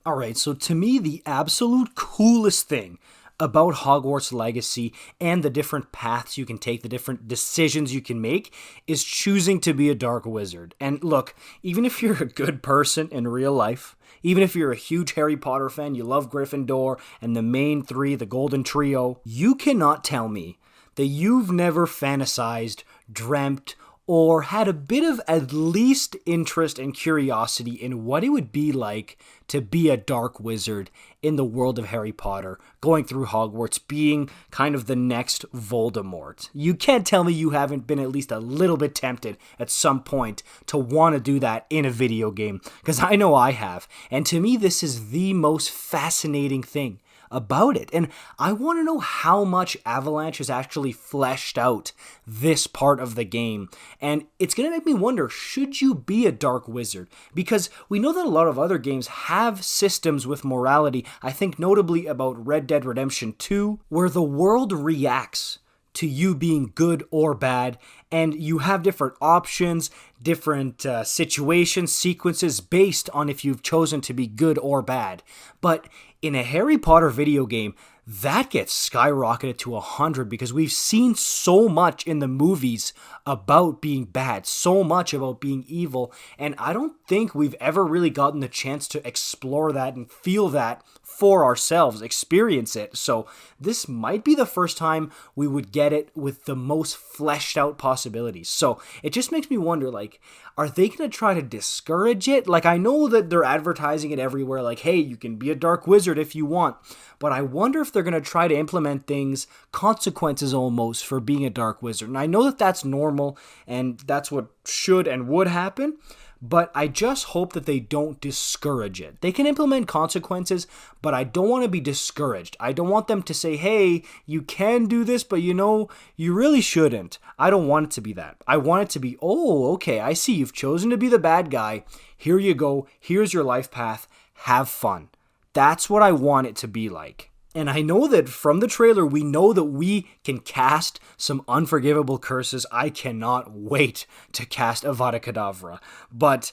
All right, so to me, the absolute coolest thing about Hogwarts Legacy and the different paths you can take, the different decisions you can make, is choosing to be a dark wizard. And look, even if you're a good person in real life, even if you're a huge Harry Potter fan, you love Gryffindor and the main three, the Golden Trio, you cannot tell me that you've never fantasized, dreamt, or had a bit of at least interest and curiosity in what it would be like to be a dark wizard in the world of Harry Potter, going through Hogwarts, being kind of the next Voldemort. You can't tell me you haven't been at least a little bit tempted at some point to want to do that in a video game, because I know I have. And to me, this is the most fascinating thing about it. And I want to know how much Avalanche has actually fleshed out this part of the game. And it's going to make me wonder, should you be a dark wizard? Because we know that a lot of other games have systems with morality. I think notably about Red Dead Redemption 2, where the world reacts to you being good or bad, and you have different options, different situations, sequences based on if you've chosen to be good or bad. But in a Harry Potter video game, that gets skyrocketed to 100 because we've seen so much in the movies about being bad, so much about being evil, and I don't think we've ever really gotten the chance to explore that and feel that for ourselves, experience it. So this might be the first time we would get it with the most fleshed out possibilities. So it just makes me wonder, like, are they going to try to discourage it? Like, I know that they're advertising it everywhere, like, hey, you can be a dark wizard if you want, but I wonder if they're going to try to implement things, consequences almost, for being a dark wizard. And I know that that's normal, and that's what should and would happen, but I just hope that they don't discourage it. They can implement consequences, but I don't want to be discouraged. I don't want them to say, hey, you can do this, but you really shouldn't. I don't want it to be that. I want it to be, oh, okay, I see you've chosen to be the bad guy. Here you go. Here's your life path. Have fun. That's what I want it to be like. And I know that from the trailer, we know that we can cast some unforgivable curses. I cannot wait to cast Avada Kedavra. But,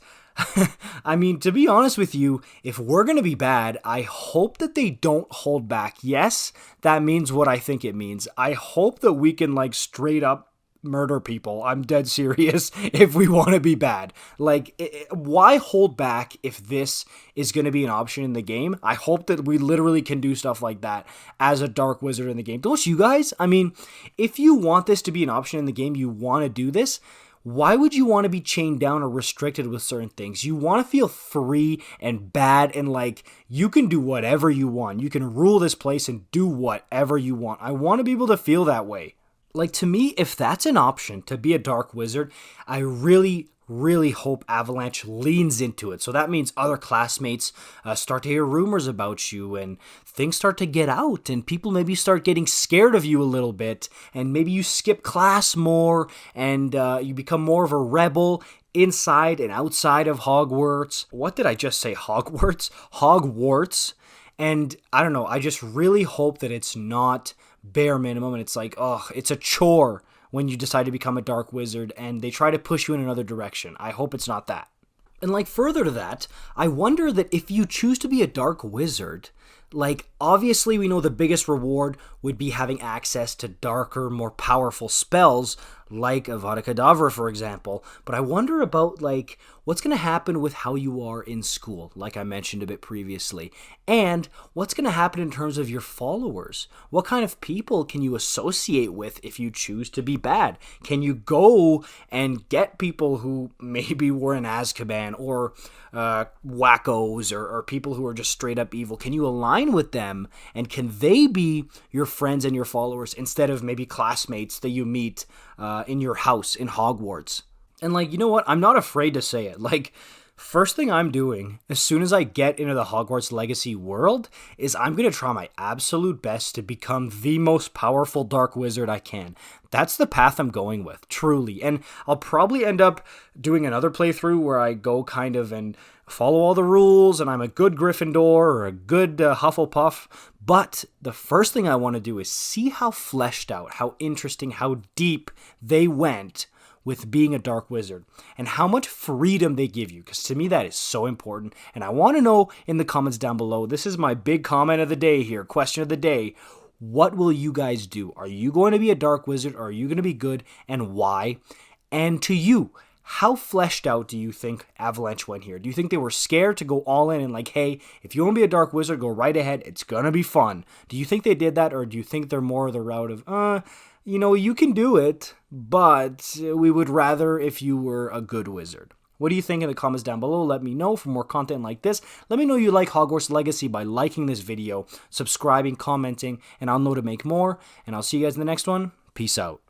I mean, to be honest with you, if we're going to be bad, I hope that they don't hold back. Yes, that means what I think it means. I hope that we can, like, straight up murder people. I'm dead serious if we want to be bad. Like, why hold back if this is going to be an option in the game? I hope that we literally can do stuff like that as a dark wizard in the game. Don't you guys? I mean, if you want this to be an option in the game, you want to do this, why would you want to be chained down or restricted with certain things? You want to feel free and bad and like you can do whatever you want. You can rule this place and do whatever you want. I want to be able to feel that way. Like, to me, if that's an option to be a dark wizard, I really hope Avalanche leans into it. So that means other classmates start to hear rumors about you and things start to get out and people maybe start getting scared of you a little bit and maybe you skip class more and you become more of a rebel inside and outside of Hogwarts. What did I just say? Hogwarts? Hogwarts. And I don't know, I just really hope that it's not bare minimum and it's like, oh, it's a chore when you decide to become a dark wizard and they try to push you in another direction. I hope it's not that. And like further to that, I wonder that if you choose to be a dark wizard, like obviously we know the biggest reward would be having access to darker, more powerful spells like Avada Kedavra, for example. But I wonder about like what's going to happen with how you are in school, like I mentioned a bit previously, and what's going to happen in terms of your followers. What kind of people can you associate with if you choose to be bad? Can you go and get people who maybe were in Azkaban or wackos or people who are just straight up evil? Can you align with them and can they be your friends and your followers instead of maybe classmates that you meet in your house in Hogwarts? And like, you know what? I'm not afraid to say it. Like, first thing I'm doing as soon as I get into the Hogwarts Legacy world is I'm going to try my absolute best to become the most powerful dark wizard I can. That's the path I'm going with, truly. And I'll probably end up doing another playthrough where I go kind of and follow all the rules and I'm a good Gryffindor or a good Hufflepuff. But the first thing I want to do is see how fleshed out, how interesting, how deep they went with being a dark wizard and how much freedom they give you, because to me that is so important. And I want to know in the comments down below. This is my big comment of the day here, question of the day. What will you guys do? Are you going to be a dark wizard, or are you going to be good, and why? And to you, how fleshed out do you think Avalanche went here? Do you think they were scared to go all in and like, hey, if you want to be a dark wizard, go right ahead. It's going to be fun. Do you think they did that, or do you think they're more the route of, you can do it, but we would rather if you were a good wizard? What do you think in the comments down below? Let me know for more content like this. Let me know you like Hogwarts Legacy by liking this video, subscribing, commenting, and I'll know to make more. And I'll see you guys in the next one. Peace out.